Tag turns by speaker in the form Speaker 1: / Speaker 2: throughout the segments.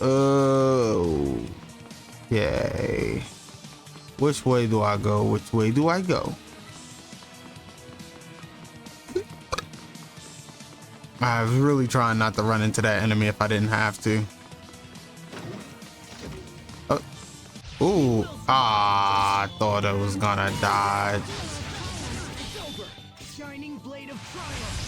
Speaker 1: Okay. Which way do I go? Which way do I go? I was really trying not to run into that enemy if I didn't have to. Ooh. Ah, I thought I was gonna die.
Speaker 2: Shining blade of triumph.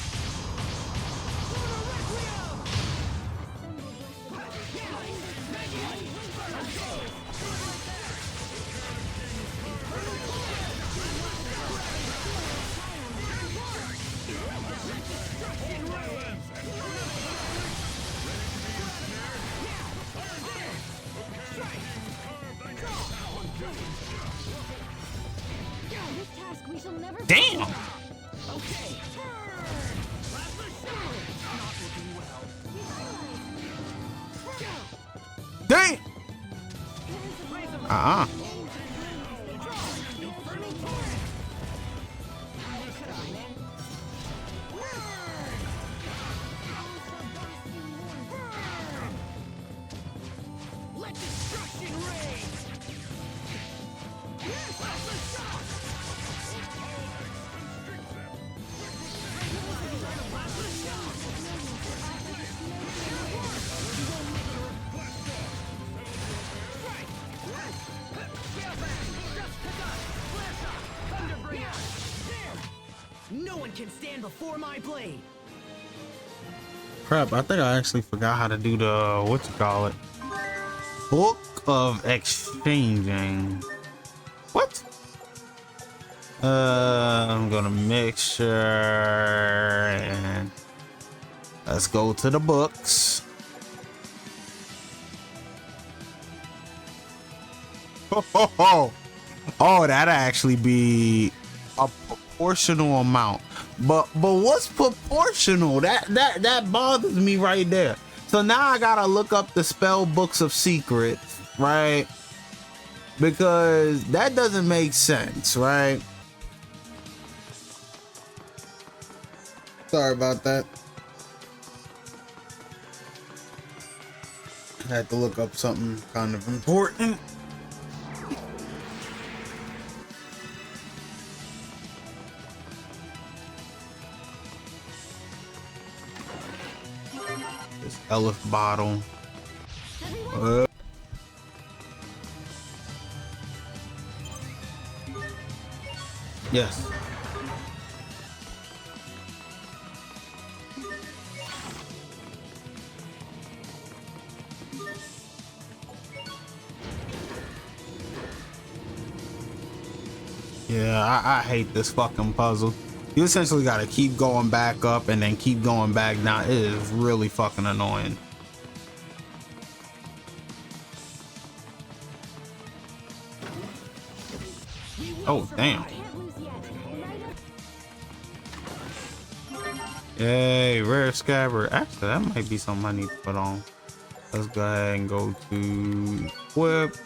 Speaker 1: Damn. Damn.
Speaker 2: Let destruction reign. No one can stand before my blade.
Speaker 1: Crap, I think I actually forgot how to do the, what you call it? Book of exchanging. What? I'm gonna mixture and let's go to the books. Oh, that'd actually be a proportional amount. But what's proportional? That bothers me right there. So now I gotta look up the spell books of secrets, right? Because that doesn't make sense, right? Sorry about that. I had to look up something kind of important. This Elif bottle. Yes. Yeah, I hate this fucking puzzle. You essentially gotta keep going back up and then keep going back down. It is really fucking annoying. Oh, damn. Yay, rare scabbard. Actually, that might be something I need to put on. Let's go ahead and go to equip.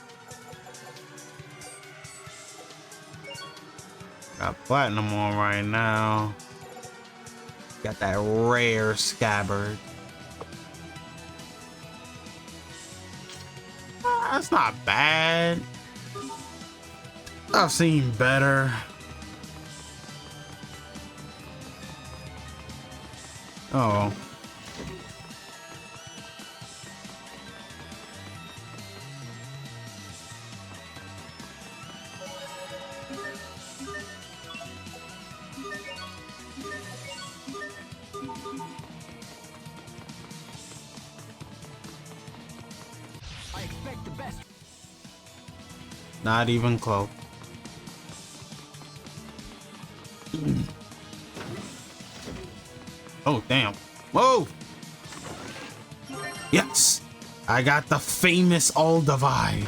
Speaker 1: Got platinum on right now. Got that rare scabbard. That's not bad. I've seen better. Oh.
Speaker 2: I expect the best.
Speaker 1: Not even close. Oh, damn. Whoa! Yes! I got the famous All Divide.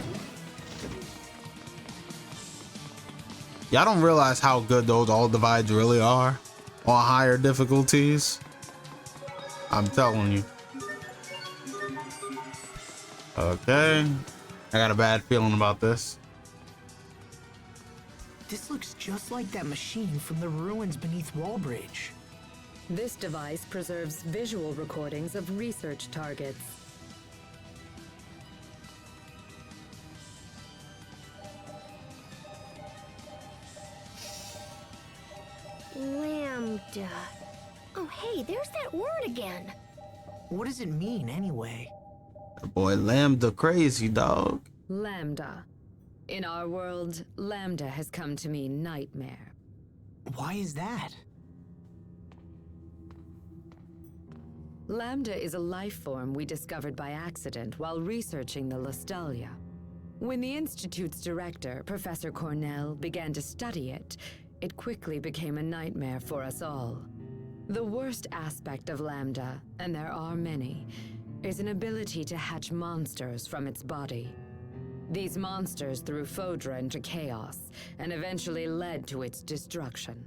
Speaker 1: Y'all don't realize how good those All Divides really are on higher difficulties. I'm telling you. Okay. I got a bad feeling about this.
Speaker 2: This looks just like that machine from the ruins beneath Wallbridge.
Speaker 3: This device preserves visual recordings of research targets. Lambda. Oh, hey, there's that word again.
Speaker 2: What does it mean, anyway?
Speaker 1: Boy, Lambda crazy, dog.
Speaker 4: Lambda. In our world, Lambda has come to mean nightmare.
Speaker 2: Why is that?
Speaker 4: Lambda is a life form we discovered by accident while researching the Lustalia. When the Institute's director, Professor Cornell, began to study it, it quickly became a nightmare for us all. The worst aspect of Lambda, and there are many, is an ability to hatch monsters from its body. These monsters threw Fodra into chaos, and eventually led to its destruction.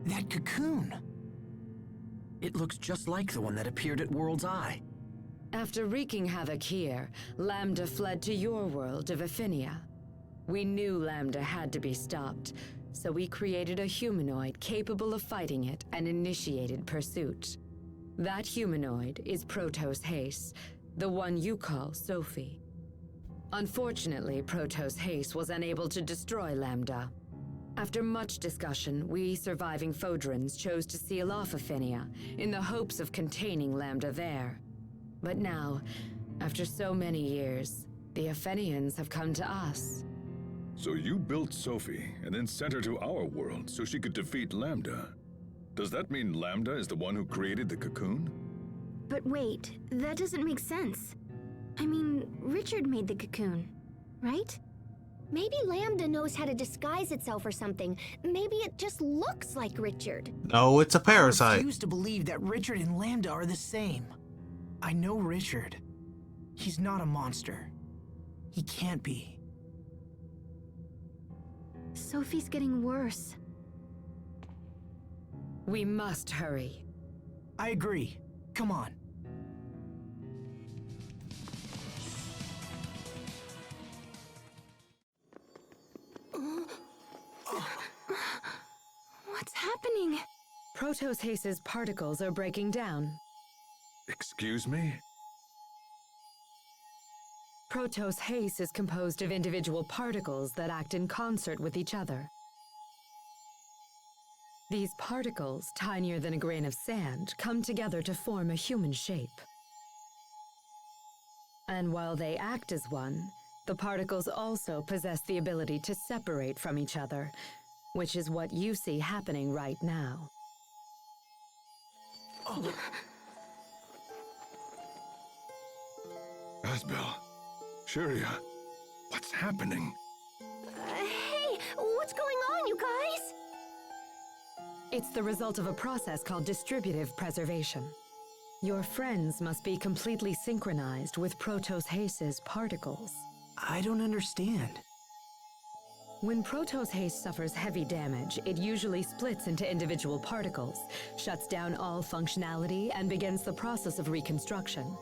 Speaker 2: That cocoon! It looks just like the one that appeared at World's Eye.
Speaker 4: After wreaking havoc here, Lambda fled to your world of Affinia. We knew Lambda had to be stopped, so we created a humanoid capable of fighting it and initiated pursuit. That humanoid is Protos Haste, the one you call Sophie. Unfortunately, Protos Haste was unable to destroy Lambda. After much discussion, we surviving Fodrans chose to seal off Affinia in the hopes of containing Lambda there. But now, after so many years, the Aphenians have come to us.
Speaker 5: So you built Sophie and then sent her to our world so she could defeat Lambda. Does that mean Lambda is the one who created the cocoon?
Speaker 3: But wait, that doesn't make sense. I mean, Richard made the cocoon, right? Maybe Lambda knows how to disguise itself or something. Maybe it just looks like Richard.
Speaker 1: No, it's a
Speaker 2: I
Speaker 1: parasite.
Speaker 2: refuse to believe that Richard and Lambda are the same. I know Richard. He's not a monster. He can't be.
Speaker 3: Sophie's getting worse.
Speaker 4: We must hurry.
Speaker 2: I agree. Come on.
Speaker 3: What's happening?
Speaker 4: Protos Haste's particles are breaking down.
Speaker 5: Excuse me?
Speaker 4: Protos Haste is composed of individual particles that act in concert with each other. These particles, tinier than a grain of sand, come together to form a human shape. And while they act as one, the particles also possess the ability to separate from each other, which is what you see happening right now.
Speaker 5: Asbel, Sharia, what's happening?
Speaker 3: Hey, what's going on, you guys?
Speaker 4: It's the result of a process called distributive preservation. Your friends must be completely synchronized with Protos Haste's particles.
Speaker 2: I don't understand.
Speaker 4: When Protos Haste suffers heavy damage, it usually splits into individual particles, shuts down all functionality, and begins the process of reconstruction.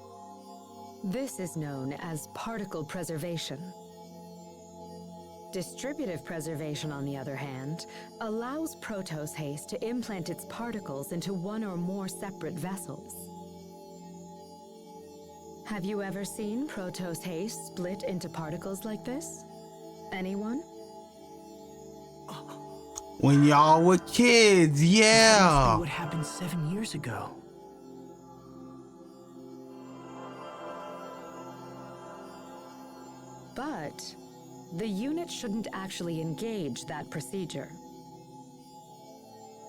Speaker 4: This is known as particle preservation. Distributive preservation, on the other hand, allows Protos Haste to implant its particles into one or more separate vessels. Have you ever seen Protos Haste split into particles like this? Anyone?
Speaker 1: When y'all were kids,
Speaker 2: That must
Speaker 1: yeah.
Speaker 2: be what happened 7 years ago.
Speaker 4: But the unit shouldn't actually engage that procedure.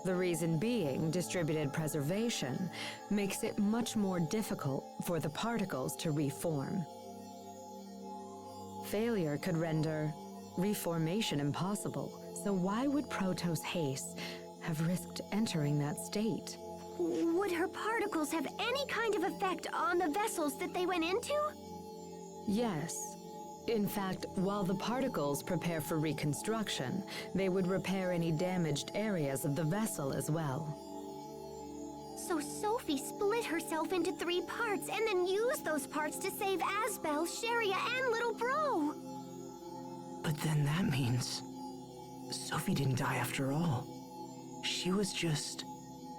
Speaker 4: The reason being, distributed preservation makes it much more difficult for the particles to reform. Failure could render reformation impossible, so why would Protos Haste have risked entering that state?
Speaker 3: Would her particles have any kind of effect on the vessels that they went into?
Speaker 4: Yes. In fact, while the particles prepare for reconstruction, they would repair any damaged areas of the vessel as well.
Speaker 3: So Sophie split herself into 3 parts and then used those parts to save Asbel, Sharia, and Little Bro.
Speaker 2: But then that means Sophie didn't die after all. She was just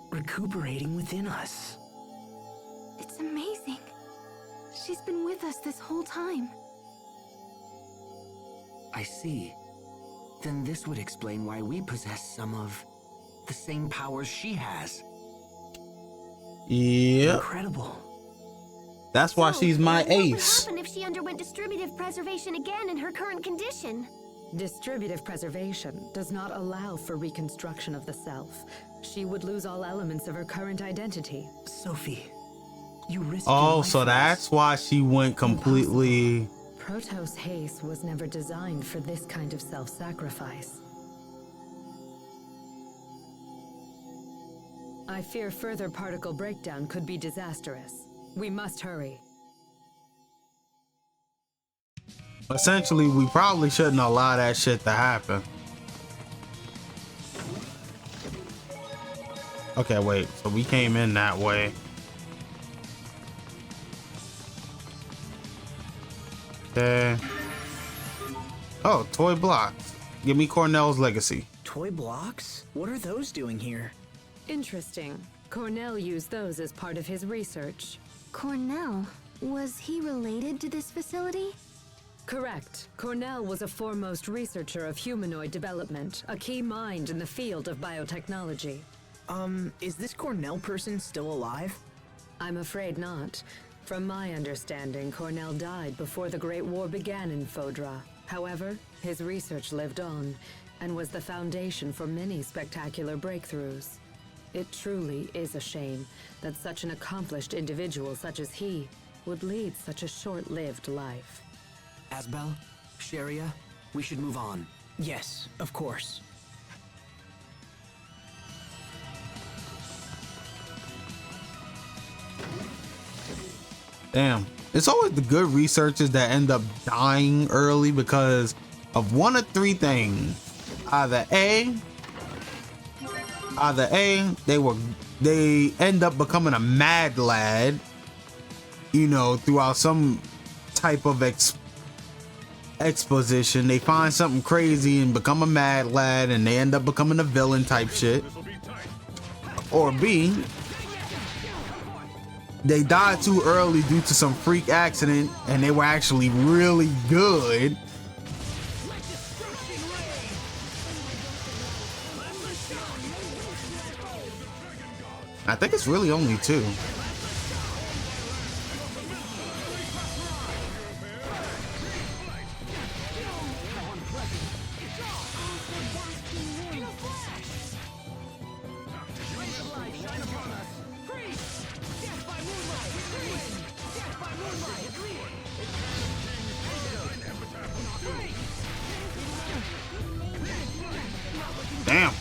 Speaker 2: recuperating within us.
Speaker 3: It's amazing. She's been with us this whole time.
Speaker 2: I see. Then this would explain why we possess some of the same powers she has.
Speaker 1: Yep.
Speaker 2: Incredible.
Speaker 1: That's why
Speaker 3: So,
Speaker 1: she's my
Speaker 3: what
Speaker 1: ace.
Speaker 3: would happen if she underwent distributive preservation again in her current condition?
Speaker 4: Distributive preservation does not allow for reconstruction of the self. She would lose all elements of her current identity.
Speaker 2: Sophie, you risked
Speaker 1: Oh,
Speaker 2: your life
Speaker 1: so
Speaker 2: for
Speaker 1: that's why she went completely.
Speaker 4: Protos Haste was never designed for this kind of self-sacrifice. I fear further particle breakdown could be disastrous. We must hurry.
Speaker 1: Essentially, we probably shouldn't allow that shit to happen. Okay, wait. So we came in that way. Okay. Oh, toy blocks. Give me Cornell's legacy.
Speaker 2: Toy blocks? What are those doing here?
Speaker 4: Interesting. Cornell used those as part of his research.
Speaker 3: Cornell, was he related to this facility?
Speaker 4: Correct. Cornell was a foremost researcher of humanoid development, a key mind in the field of biotechnology.
Speaker 2: Is this Cornell person still alive?
Speaker 4: I'm afraid not. From my understanding, Cornell died before the Great War began in Fodra. However, his research lived on, and was the foundation for many spectacular breakthroughs. It truly is a shame that such an accomplished individual such as he would lead such a short-lived life.
Speaker 2: Asbel, Sharia, we should move on. Yes, of course.
Speaker 1: Damn. It's always the good researchers that end up dying early because of one of three things. Either A, they end up becoming a mad lad, you know, throughout some type of exposition. They find something crazy and become a mad lad, and they end up becoming a villain type shit. Or B, they died too early due to some freak accident and they were actually really good. I think it's really only two. Damn.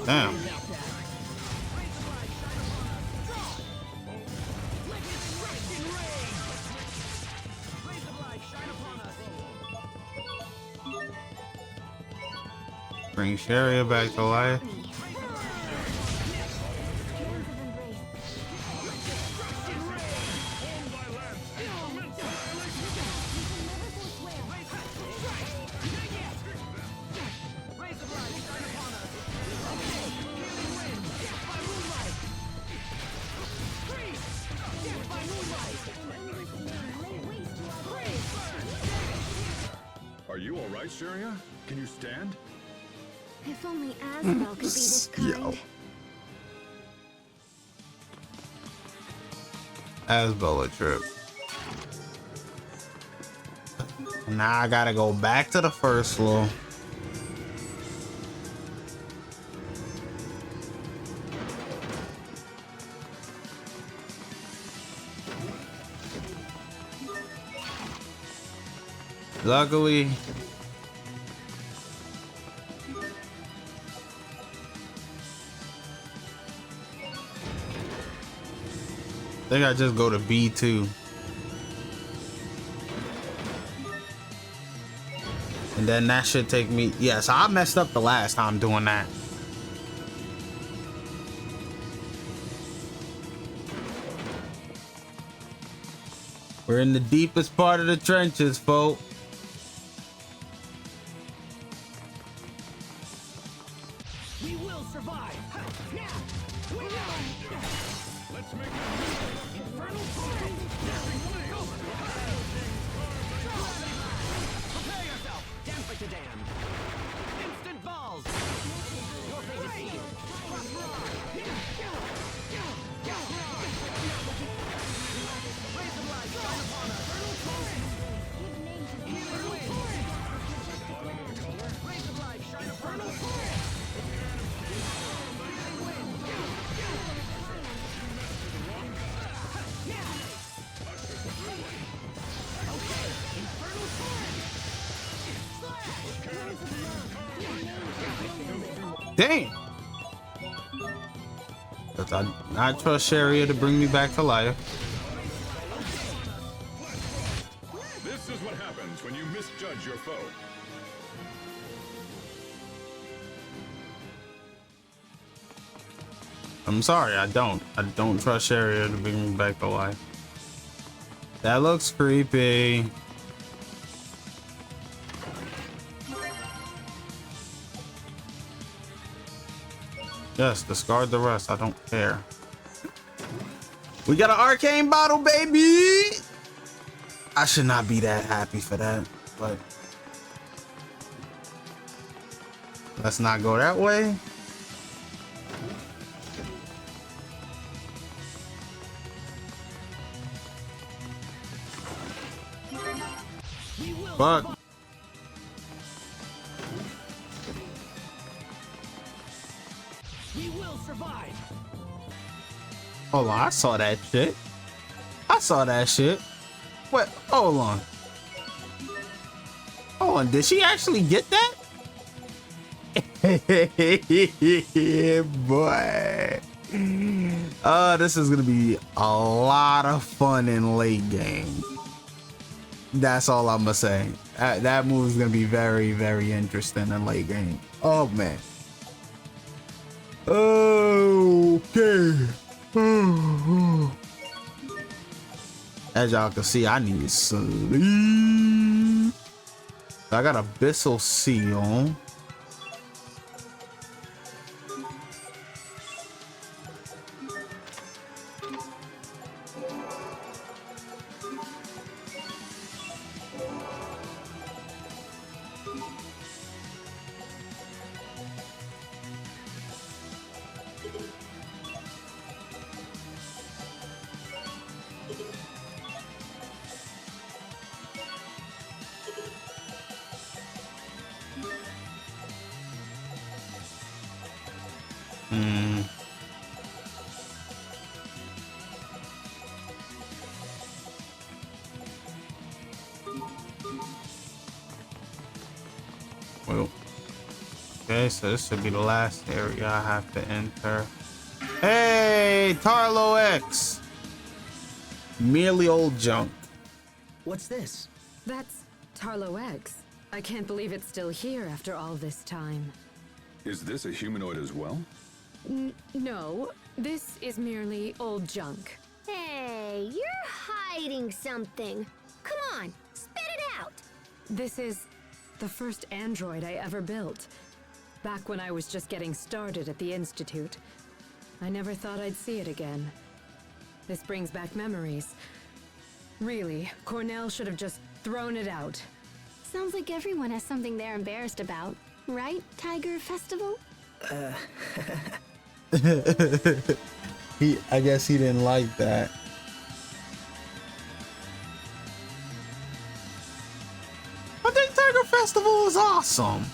Speaker 1: Damn. Bring Sharia back to life.
Speaker 5: Are you all right, Sharia? Can you stand?
Speaker 3: If only Asbel could be this kind.
Speaker 1: Yo. Asbel a trip. Now I gotta go back to the first floor. Luckily, I think I just go to B2. And then that should take me. Yeah, so I messed up the last time doing that. We're in the deepest part of the trenches, folks.
Speaker 2: We will survive.
Speaker 5: Let's make it.
Speaker 2: Infernal Torrent. Prepare yourself. Damn like the damned. Instant balls. Your fate is sealed. Raise the light. Shine upon us. Infernal Torrent. Raise the light. Shine upon us.
Speaker 1: Damn. But I trust Sharia to bring me back to life.
Speaker 5: This is what happens when you misjudge your foe.
Speaker 1: I'm sorry, I don't trust Sharia to bring me back to life. That looks creepy. Yes, discard the rest. I don't care. We got an arcane bottle, baby. I should not be that happy for that, but let's not go that way. Fuck.
Speaker 2: We will survive.
Speaker 1: Hold on, I saw that shit. I saw that shit. What? Hold on. Hold on, did she actually get that? Yeah, boy. This is gonna be a lot of fun in late game. That's all I'm gonna say. That move is gonna be very, very interesting in late game. Oh man. Okay. As y'all can see, I need sleep. I got Abyssal Seal. Well, okay, so this should be the last area I have to enter. Hey, Tarlo X! Merely old junk.
Speaker 2: What's this?
Speaker 4: That's Tarlo X. I can't believe it's still here after all this time.
Speaker 5: Is this a humanoid as well?
Speaker 4: No, this is merely old junk.
Speaker 3: Hey, you're hiding something. Come on, spit it out.
Speaker 4: This is the first android I ever built. Back when I was just getting started at the Institute. I never thought I'd see it again. This brings back memories. Really, Cornell should have just thrown it out.
Speaker 3: Sounds like everyone has something they're embarrassed about. Right, Tiger Festival?
Speaker 1: I guess he didn't like that. I think Tiger Festival is awesome.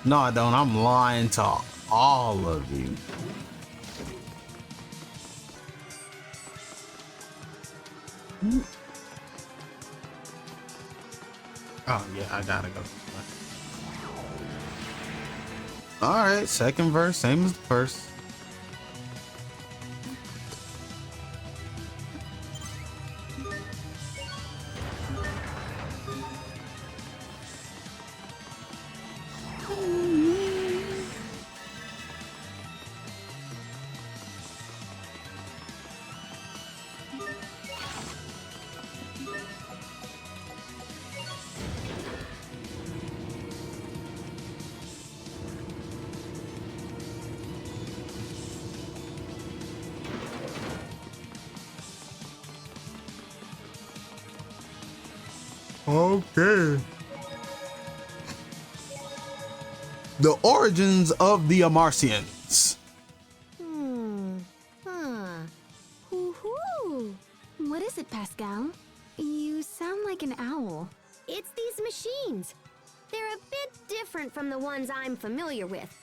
Speaker 1: No, I don't. I'm lying to all of you. Oh, yeah, I gotta go. Alright, second verse, same as the first. Okay. The origins of the Amarcians.
Speaker 3: Woohoo!
Speaker 6: What is it, Pascal? You sound like an owl.
Speaker 3: It's these machines. They're a bit different from the ones I'm familiar with.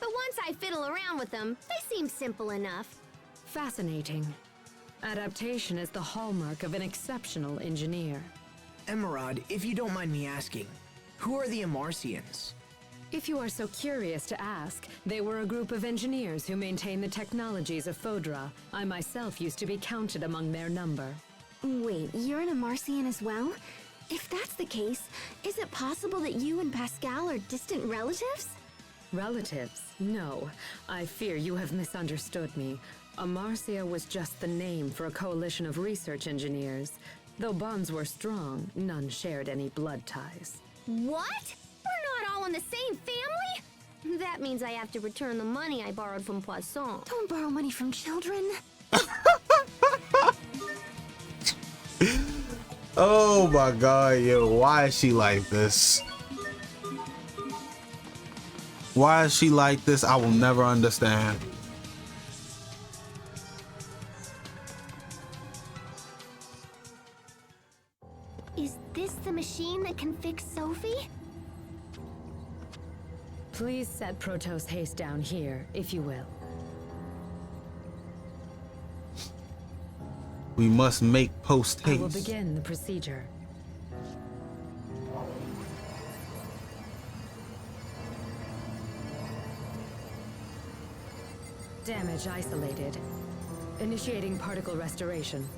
Speaker 3: But once I fiddle around with them, they seem simple enough.
Speaker 4: Fascinating. Adaptation is the hallmark of an exceptional engineer.
Speaker 2: Emerald, if you don't mind me asking, who are the Amarcians?
Speaker 4: If you are so curious to ask, they were a group of engineers who maintain the technologies of Fodra. I myself used to be counted among their number.
Speaker 6: Wait, you're an Amarcian as well? If that's the case, is it possible that you and Pascal are distant relatives?
Speaker 4: Relatives? No. I fear you have misunderstood me. Amarcia was just the name for a coalition of research engineers. Though bonds were strong, none shared any blood ties.
Speaker 3: What? We're not all in the same family? That means I have to return the money I borrowed from Poisson.
Speaker 6: Don't borrow money from children.
Speaker 1: Oh my god, yo, why is she like this? Why is she like this? I will never understand.
Speaker 3: Is this the machine that can fix Sophie?
Speaker 4: Please set Protos Haste down here, if you will.
Speaker 1: We must make post
Speaker 4: I will
Speaker 1: haste.
Speaker 4: begin the procedure. Damage isolated. Initiating particle restoration.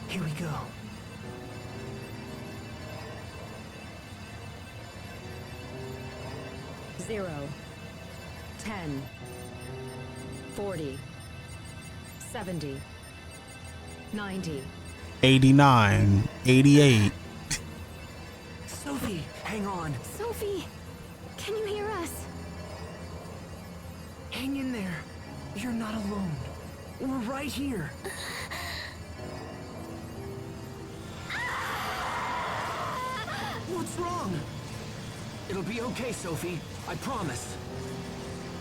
Speaker 2: Here we go.
Speaker 4: Zero. 10. 40. 70. 90.
Speaker 1: 89, 88.
Speaker 2: Sophie, hang on.
Speaker 6: Sophie, can you hear us?
Speaker 2: Hang in there. You're not alone. We're right here. What's wrong? It'll be okay, Sophie. I promise.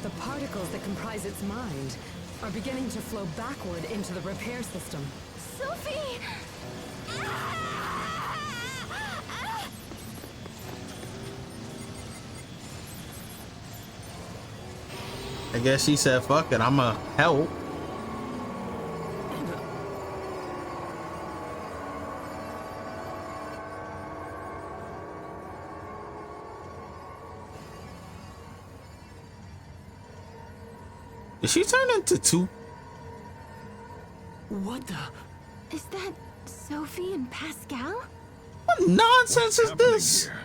Speaker 4: The particles that comprise its mind are beginning to flow backward into the repair system.
Speaker 3: Sophie!
Speaker 1: I guess she said, fuck it, I'ma help. Did she turn into two?
Speaker 2: What the?
Speaker 6: Is that Sophie and Pascal?
Speaker 1: What nonsense is
Speaker 5: Happening
Speaker 1: this?
Speaker 5: here?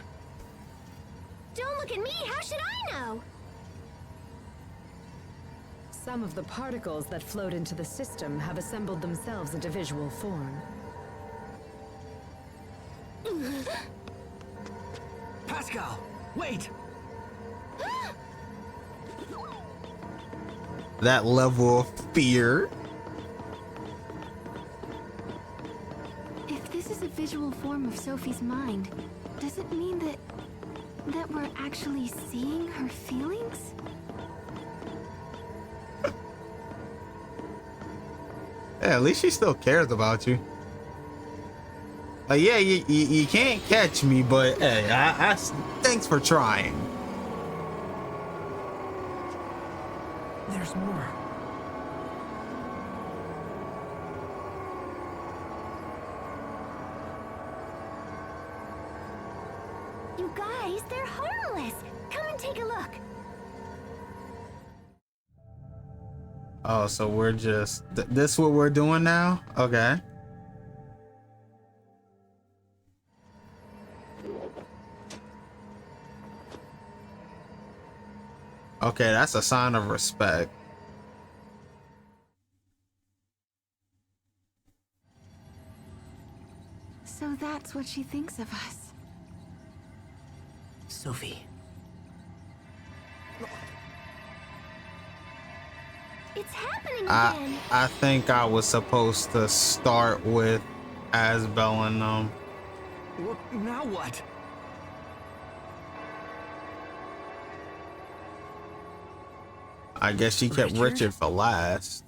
Speaker 3: Don't look at me! How should I know?
Speaker 4: Some of the particles that flowed into the system have assembled themselves into visual form.
Speaker 2: Pascal, wait!
Speaker 1: That level of fear.
Speaker 6: If this is a visual form of Sophie's mind, does it mean that we're actually seeing her feelings?
Speaker 1: Yeah, at least she still cares about you. Like, yeah, you can't catch me, but hey, I thanks for trying.
Speaker 2: There's more.
Speaker 3: You guys, they're harmless! Come and take a look!
Speaker 1: Oh, so we're just this what we're doing now? Okay. Okay, that's a sign of respect.
Speaker 6: So that's what she thinks of us.
Speaker 2: Sophie.
Speaker 3: It's happening again.
Speaker 1: I think I was supposed to start with Asbel and
Speaker 2: Well, now what?
Speaker 1: I guess she kept
Speaker 2: Richard?
Speaker 1: Richard for last.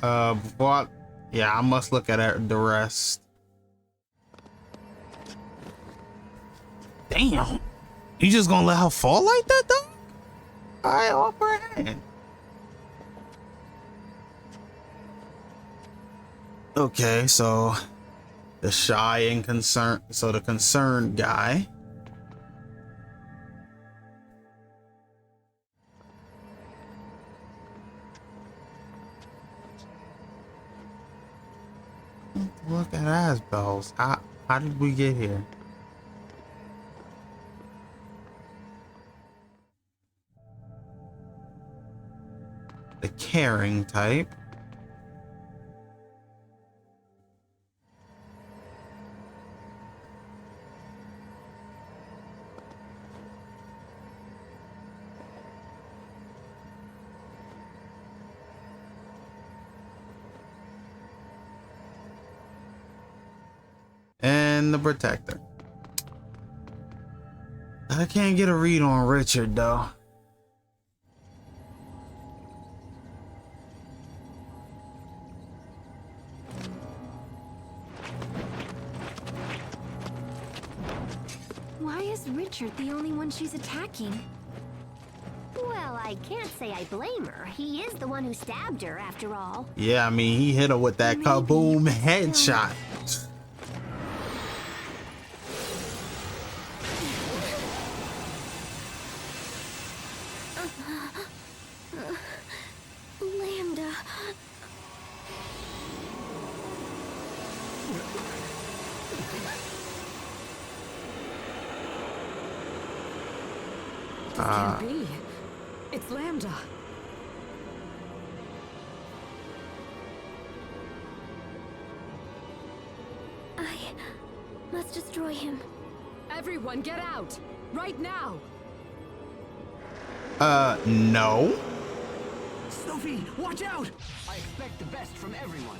Speaker 1: Before yeah, I must look at the rest. Damn, you just gonna let her fall like that, though? All right, off her hand. Okay, so the shy and concerned, so the concerned guy. Look at Asbel's. How did we get here? The caring type. And the protector. I can't get a read on Richard though.
Speaker 6: Why is Richard the only one she's attacking?
Speaker 3: Well, I can't say I blame her. He is the one who stabbed her, after all.
Speaker 1: Yeah, I mean, he hit her with that
Speaker 6: Maybe,
Speaker 1: kaboom
Speaker 6: but still.
Speaker 1: headshot.
Speaker 6: Lambda.
Speaker 4: This can't be. It's Lambda.
Speaker 6: I must destroy him.
Speaker 4: Everyone, get out! Right now!
Speaker 1: No.
Speaker 2: Sophie, watch out! I expect the best from everyone.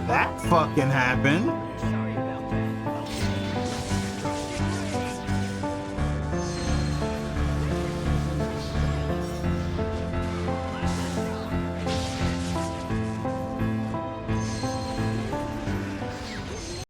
Speaker 1: That fucking happened.